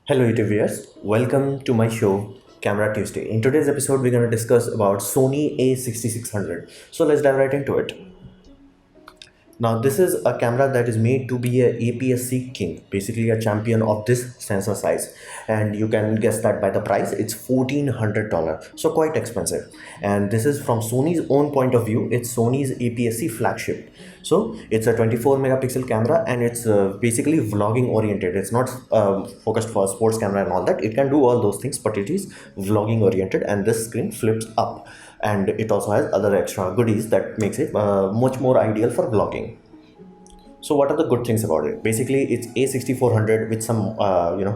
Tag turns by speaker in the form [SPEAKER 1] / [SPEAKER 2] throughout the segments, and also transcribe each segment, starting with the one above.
[SPEAKER 1] Hello YouTube viewers, welcome to my show Camera Tuesday. In today's episode we're going to discuss about Sony a6600. So let's dive right into it. Now this is a camera that is made to be a APS-C king, basically a champion of this sensor size, and you can guess that by the price. It's $1,400, so quite expensive. And this is from Sony's own point of view. It's Sony's APS-C flagship. So it's a 24 megapixel camera, and it's basically vlogging oriented. It's not focused for sports camera and all that. It can do all those things, but it is vlogging oriented, and this screen flips up, and it also has other extra goodies that makes it much more ideal for vlogging. So what are the good things about it? Basically, it's A6400 with some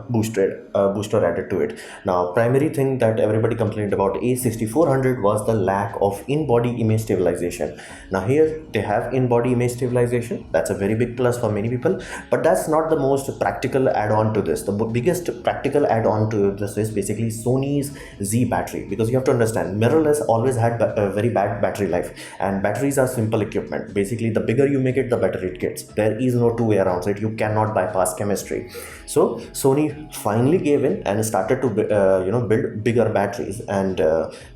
[SPEAKER 1] booster added to it. Now, primary thing that everybody complained about A6400 was the lack of in-body image stabilization. Now here they have in-body image stabilization. That's a very big plus for many people, but that's not the most practical add-on to this. The biggest practical add-on to this is basically Sony's Z battery, because you have to understand mirrorless always had a very bad battery life, and batteries are simple equipment. Basically, the bigger you make it, the better it gets. There is no two way around it. You cannot bypass chemistry. So Sony finally gave in and started to build bigger batteries, and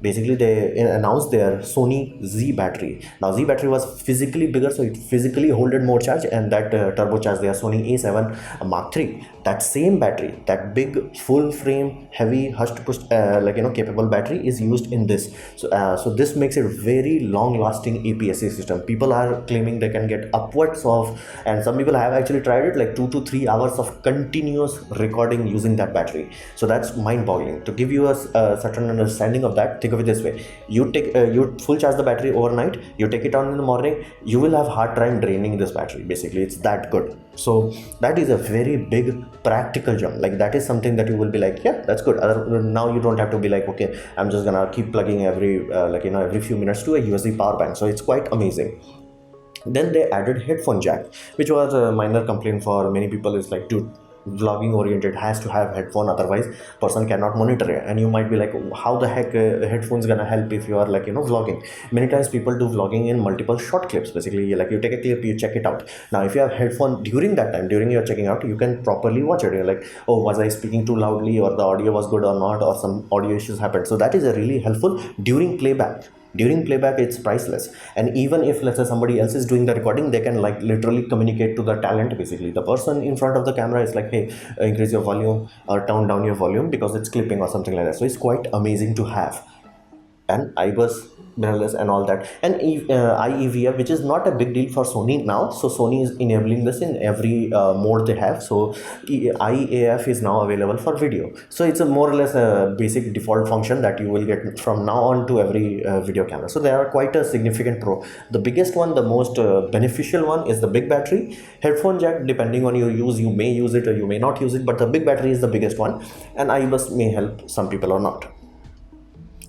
[SPEAKER 1] basically they announced their Sony Z battery. Now Z battery was physically bigger, so it physically holded more charge, and that turbocharged their Sony A7 Mark III. That same battery, that big full frame heavy hush to push capable battery is used in this. So this makes it very long lasting APS-C system. People are claiming they can get upwards of, and some people have actually tried it, like 2 to 3 hours of continuous recording using that battery. So that's mind boggling. To give you a certain understanding of that, think of it this way: you full charge the battery overnight, you take it on in the morning, you will have hard time draining this battery. Basically, it's that good. So that is a very big practical jump. Like, that is something that you will be like, yeah, that's good. Now you don't have to be like, okay, I'm just gonna keep plugging every few minutes to a USB power bank. So it's quite amazing. Then they added headphone jack, which was a minor complaint for many people. Is like, dude, vlogging oriented has to have headphone, otherwise person cannot monitor it. And you might be like, how the heck headphones gonna help if you are vlogging? Many times people do vlogging in multiple short clips. Basically, like, you take a clip, you check it out. Now if you have headphone during that time, during your checking out, you can properly watch it. You're like, oh, was I speaking too loudly, or the audio was good or not, or some audio issues happened. So that is a really helpful during playback. It's priceless. And even if, let's say, somebody else is doing the recording, they can literally communicate to the talent. Basically, the person in front of the camera is like, hey, increase your volume or tone down your volume because it's clipping or something like that. So it's quite amazing to have. And IBUS mirrorless and all that, and IEVF, which is not a big deal for Sony now. So Sony is enabling this in every mode they have. So IEAF is now available for video. So it's a more or less a basic default function that you will get from now on to every video camera. So they are quite a significant pro. The biggest one, the most beneficial one, is the big battery. Headphone jack, depending on your use, you may use it or you may not use it, but the big battery is the biggest one, and IBUS may help some people or not.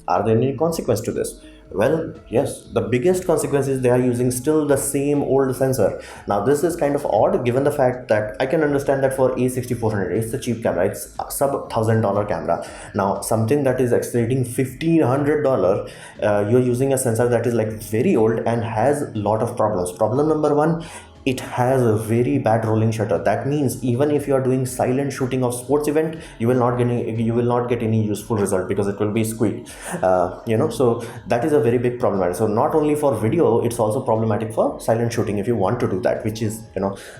[SPEAKER 1] Are there any consequence to this? Well, yes, the biggest consequence is they are using still the same old sensor. Now this is kind of odd, given the fact that I can understand that for A6400, it's a cheap camera, it's a sub $1,000 camera. Now something that is exceeding $1,500, you're using a sensor that is like very old and has a lot of problems. Problem number one, it has a very bad rolling shutter. That means even if you are doing silent shooting of sports event, you will not get any useful result, because it will be squeak. So that is a very big problem. So not only for video, it's also problematic for silent shooting if you want to do that, which is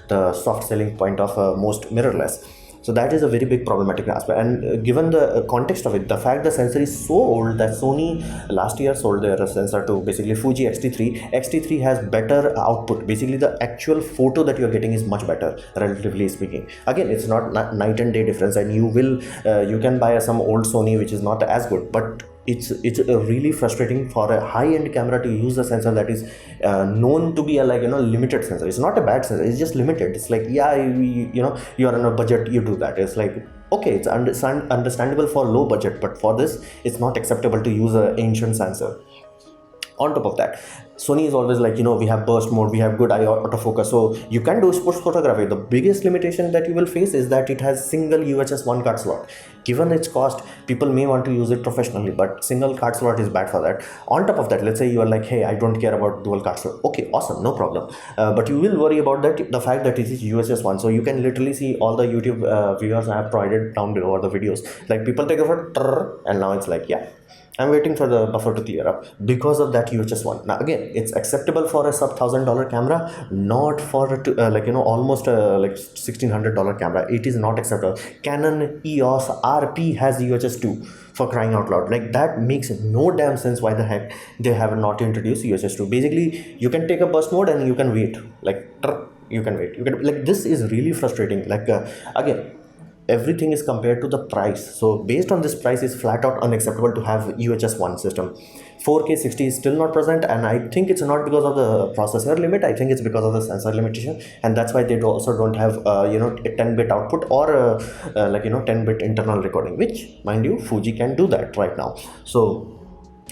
[SPEAKER 1] the soft selling point of most mirrorless. So that is a very big problematic aspect. And given the context of it, the fact the sensor is so old that Sony last year sold their sensor to basically Fuji X-T3. X-T3 has better output. Basically, the actual photo that you're getting is much better, relatively speaking. Again, it's not night and day difference, and you can buy some old Sony which is not as good, but it's really frustrating for a high-end camera to use a sensor that is known to be a limited sensor. It's not a bad sensor, it's just limited. It's like, yeah, you are on a budget, you do that. It's like, okay, it's understandable for low budget, but for this, it's not acceptable to use an ancient sensor. On top of that, Sony is always like, we have burst mode, we have good eye autofocus, so you can do sports photography. The biggest limitation that you will face is that it has single UHS 1 card slot. Given its cost, people may want to use it professionally, but single card slot is bad for that. On top of that, let's say you are like, hey, I don't care about dual card slot. Okay, awesome, no problem. But you will worry about that, the fact that it is UHS 1. So you can literally see all the YouTube viewers I have provided down below, or the videos. Like people take a photo, and now it's like, yeah, I'm waiting for the buffer to clear up because of that UHS 1. Now again, it's acceptable for a sub $1,000 camera, not for a almost like $1,600 camera. It is not acceptable. Canon EOS RP has UHS 2, for crying out loud. Like that makes no damn sense. Why the heck they have not introduced UHS 2? Basically, you can take a burst mode and you can wait. Like you can wait. You can, like, this is really frustrating. Like again, everything is compared to the price. So based on this price, is flat out unacceptable to have UHS 1 system. 4K 60 is still not present, and I think it's not because of the processor limit. I think it's because of the sensor limitation, and that's why they also don't have a 10-bit output or 10-bit internal recording, which, mind you, Fuji can do that right now. So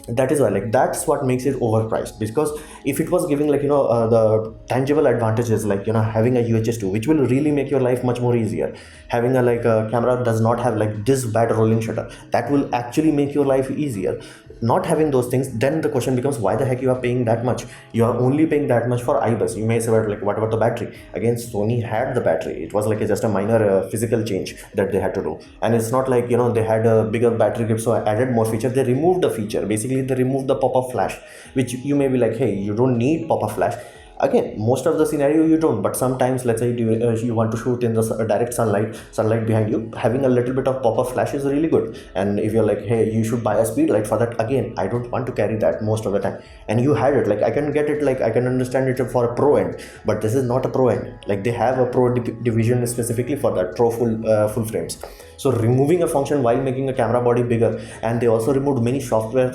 [SPEAKER 1] that is why, like, that's what makes it overpriced. Because if it was giving the tangible advantages, like having a UHS 2, which will really make your life much more easier, having a camera does not have like this bad rolling shutter, that will actually make your life easier. Not having those things, then the question becomes, why the heck you are paying that much? You are only paying that much for IBUS. You may say, like, what about the battery? Again, Sony had the battery. It was like just a minor physical change that they had to do, and it's not like they had a bigger battery grip, so I added more features. They removed the feature. Basically, they removed the pop-up flash, which you may be like, hey, you don't need pop-up flash. Again, most of the scenario you don't, but sometimes, let's say you want to shoot in the direct sunlight behind you, having a little bit of pop-up flash is really good. And if you're like, hey, you should buy a speed light for that, again, I don't want to carry that most of the time, and you had it, like, I can get it, like, I can understand it for a pro end, but this is not a pro end. Like, they have a pro division specifically for that, pro full frames. So removing a function while making a camera body bigger, and they also removed many software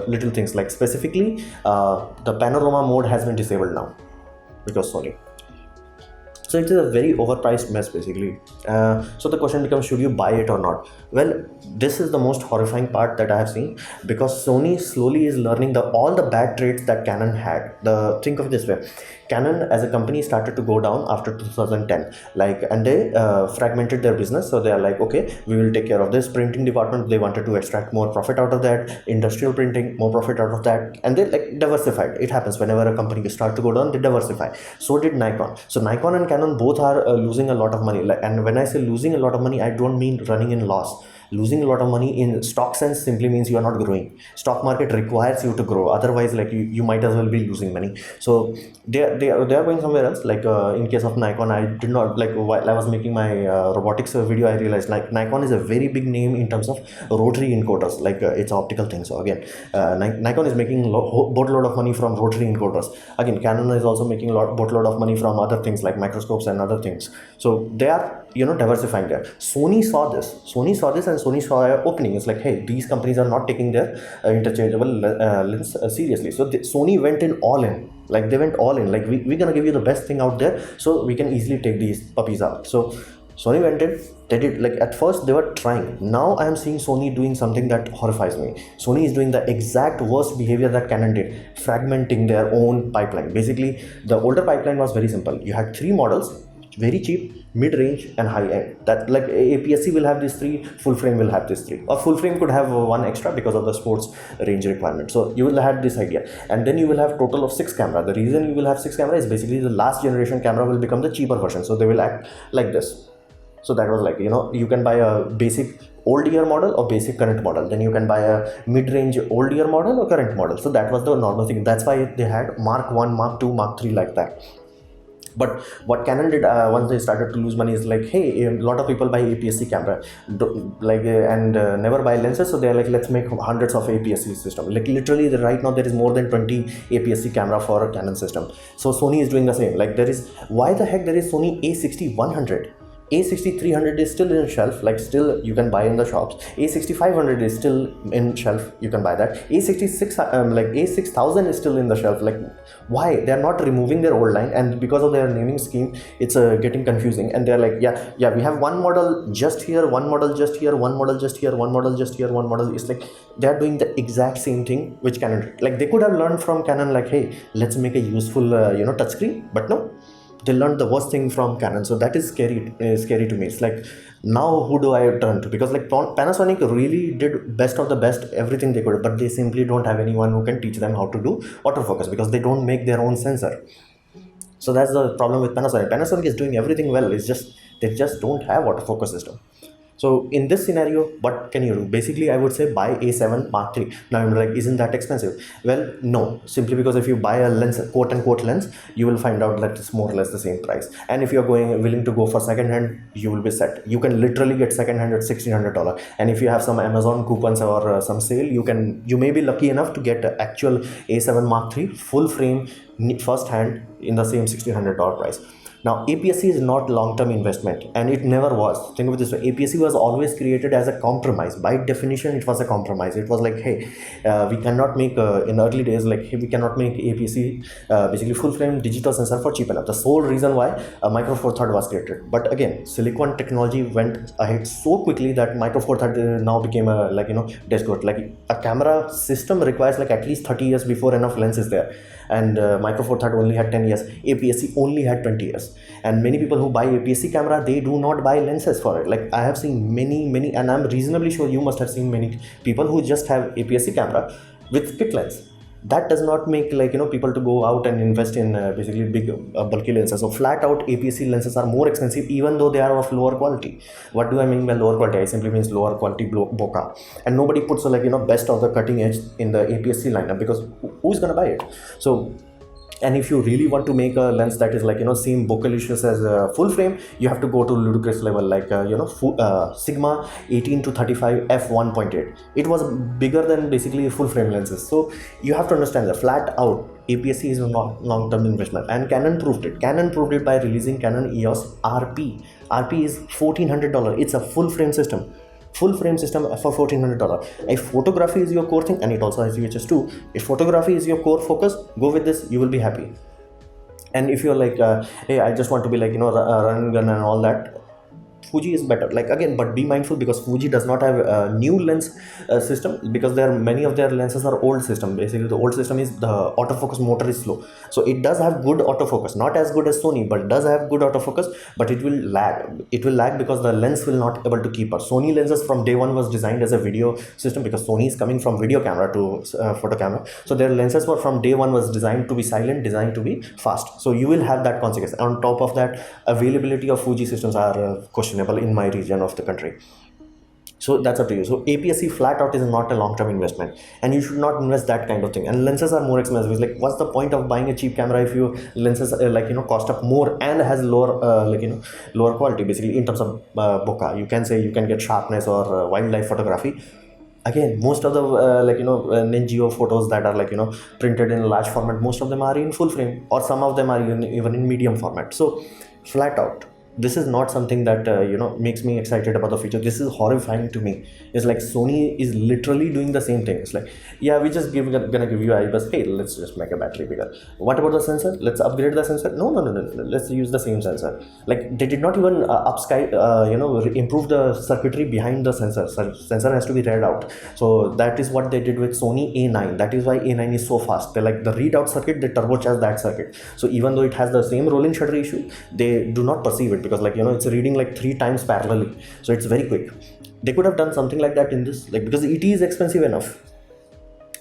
[SPEAKER 1] little things, like specifically the panorama mode has been disabled now because Sony. So it is a very overpriced mess, basically. So the question becomes, should you buy it or not? Well, this is the most horrifying part that I have seen, because Sony slowly is learning all the bad traits that Canon had. Think of it this way: Canon as a company started to go down after 2010, and they fragmented their business. So they are like, okay, we will take care of this printing department. They wanted to extract more profit out of that. Industrial printing, more profit out of that, and they diversified. It happens whenever a company starts to go down, they diversify. So did Nikon. So Nikon and Canon both are losing a lot of money. And when I say losing a lot of money, I don't mean running in loss. Losing a lot of money in stock sense simply means you are not growing. Stock market requires you to grow, otherwise, like, you might as well be losing money. So they are going somewhere else. Like in case of Nikon, I did not, like, while I was making my robotics video, I realized, like, Nikon is a very big name in terms of rotary encoders, like it's optical thing. So again, Nikon is making boatload of money from rotary encoders. Again, Canon is also making boatload of money from other things like microscopes and other things. So they are diversifying there. Sony saw this and Sony saw an opening. It's like, hey, these companies are not taking their interchangeable lens seriously. So Sony went in all in. Like, they went all in. Like, we're gonna give you the best thing out there, so we can easily take these puppies out. So Sony went in. They did, like, at first they were trying. Now I am seeing Sony doing something that horrifies me. Sony is doing the exact worst behavior that Canon did, fragmenting their own pipeline. Basically, the older pipeline was very simple. You had 3 models, very cheap, mid-range, and high-end. That, like, APS-C will have these 3, full frame will have these 3, or full frame could have 1 extra because of the sports range requirement. So you will have this idea, and then you will have total of 6 camera. The reason you will have 6 camera is basically the last generation camera will become the cheaper version, so they will act like this. So that was like, you can buy a basic old year model or basic current model, then you can buy a mid-range old year model or current model. So that was the normal thing. That's why they had Mark 1, Mark 2, Mark 3 like that. But what Canon did once they started to lose money is like, hey, a lot of people buy APS-C camera, and never buy lenses. So they're like, let's make hundreds of APS-C system. Like, literally, right now there is more than 20 APS-C camera for a Canon system. So Sony is doing the same. Like, why the heck there is Sony a6100? A6300 is still in shelf, like still you can buy in the shops. A6500 is still in shelf, you can buy that. A66 like A6000 is still in the shelf. Like, why they are not removing their old line? And because of their naming scheme, it's getting confusing. And they're like, yeah, we have one model just here, one model just here, one model just here, one model just here, one model. It's like they are doing the exact same thing which Canon did. Like, they could have learned from Canon, like, hey, let's make a useful touchscreen, but no, they learned the worst thing from Canon. So that is scary to me. It's like, now who do I turn to? Because like Panasonic really did best of the best, everything they could, but they simply don't have anyone who can teach them how to do autofocus, because they don't make their own sensor. So that's the problem with Panasonic. Panasonic is doing everything well, it's just they just don't have autofocus system. So in this scenario, what can you do? Basically, I would say buy A7 Mark III. Now you're like, isn't that expensive? Well, no, simply because if you buy a lens, quote unquote lens, you will find out that it's more or less the same price. And if you're willing to go for second hand, you will be set. You can literally get second hand at $1,600. And if you have some Amazon coupons or some sale, you may be lucky enough to get actual A7 Mark III full frame first hand in the same $1,600 price. Now, APS-C is not long-term investment, and it never was. Think of it this way: APS-C was always created as a compromise. By definition, it was a compromise. It was like, hey, we cannot make in early days, like, hey, we cannot make APS-C basically full-frame digital sensor for cheap enough. The sole reason why a Micro Four Third was created. But again, silicon technology went ahead so quickly that Micro Four Third now became a desktop. Like, a camera system requires like at least 30 years before enough lens is there. And Micro Four Third only had 10 years. APS-C only had 20 years. And many people who buy APS-C camera, they do not buy lenses for it. Like, I have seen many, and I'm reasonably sure you must have seen many people who just have APS-C camera with kit lens. That does not make people to go out and invest in basically big bulky lenses. So flat out APS-C lenses are more expensive, even though they are of lower quality. What do I mean by lower quality? I simply means lower quality bokeh. And nobody puts best of the cutting edge in the APS-C lineup, because who's gonna buy it? So, and if you really want to make a lens that is same bokeh-licious as a full frame, you have to go to ludicrous level, like Sigma 18 to 35 f1.8. It was bigger than basically full frame lenses. So you have to understand that flat out APS-C is a long-term investment, and Canon proved it. Canon proved it by releasing Canon EOS RP. RP is $1,400. It's a full frame system. Full frame system for $1,400. If photography is your core thing, and it also has UHS too, if photography is your core focus, go with this, you will be happy. And if you're like, hey, I just want to be run and gun and all that, Fuji is better. Like, again, but be mindful, because Fuji does not have a new lens system, because many of their lenses are old system. Basically, the old system is the autofocus motor is slow. So it does have good autofocus, not as good as Sony, but does have good autofocus, but it will lag. It will lag because the lens will not able to keep up. Sony lenses from day one was designed as a video system, because Sony is coming from video camera to photo camera. So their lenses were from day one was designed to be silent, designed to be fast. So you will have that consequence. On top of that, availability of Fuji systems are questionable in my region of the country. So that's up to you. So APS-C flat out is not a long-term investment, and you should not invest that kind of thing. And lenses are more expensive. It's like, what's the point of buying a cheap camera if your lenses cost up more and has lower lower quality, basically in terms of bokeh. You can say you can get sharpness or wildlife photography. Again, most of the Ninja photos that are printed in large format, most of them are in full frame, or some of them are even in medium format. So flat out, this is not something that makes me excited about the future. This is horrifying to me. It's like Sony is literally doing the same thing. It's like, yeah, we just gonna give you IBIS. Hey, let's just make a battery bigger. What about the sensor? Let's upgrade the sensor. No. Let's use the same sensor. Like, they did not even improve the circuitry behind the sensor. Sensor has to be read out. So that is what they did with Sony A9. That is why A9 is so fast. They like the readout circuit, they turbocharge that circuit. So even though it has the same rolling shutter issue, they do not perceive it, because it's reading like 3 times parallelly. So it's very quick. They could have done something like that in this, because it is expensive enough.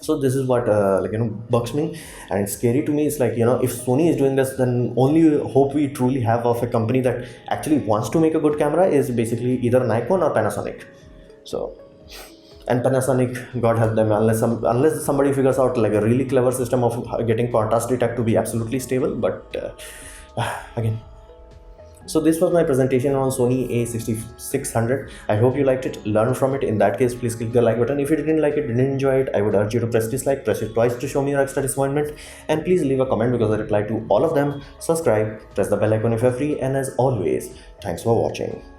[SPEAKER 1] So this is what bugs me, and it's scary to me. It's like, if Sony is doing this, then only hope we truly have of a company that actually wants to make a good camera is basically either Nikon or Panasonic. So, and Panasonic, God help them, unless somebody figures out like a really clever system of getting contrast detect to be absolutely stable. But again, So this was my presentation on Sony a6600. I hope you liked it, learn from it. In that case, please click the like button. If you didn't like it, didn't enjoy it, I would urge you to press dislike, press it twice to show me your extra disappointment, and please leave a comment because I reply to all of them. Subscribe, press the bell icon if you're free, and as always, thanks for watching.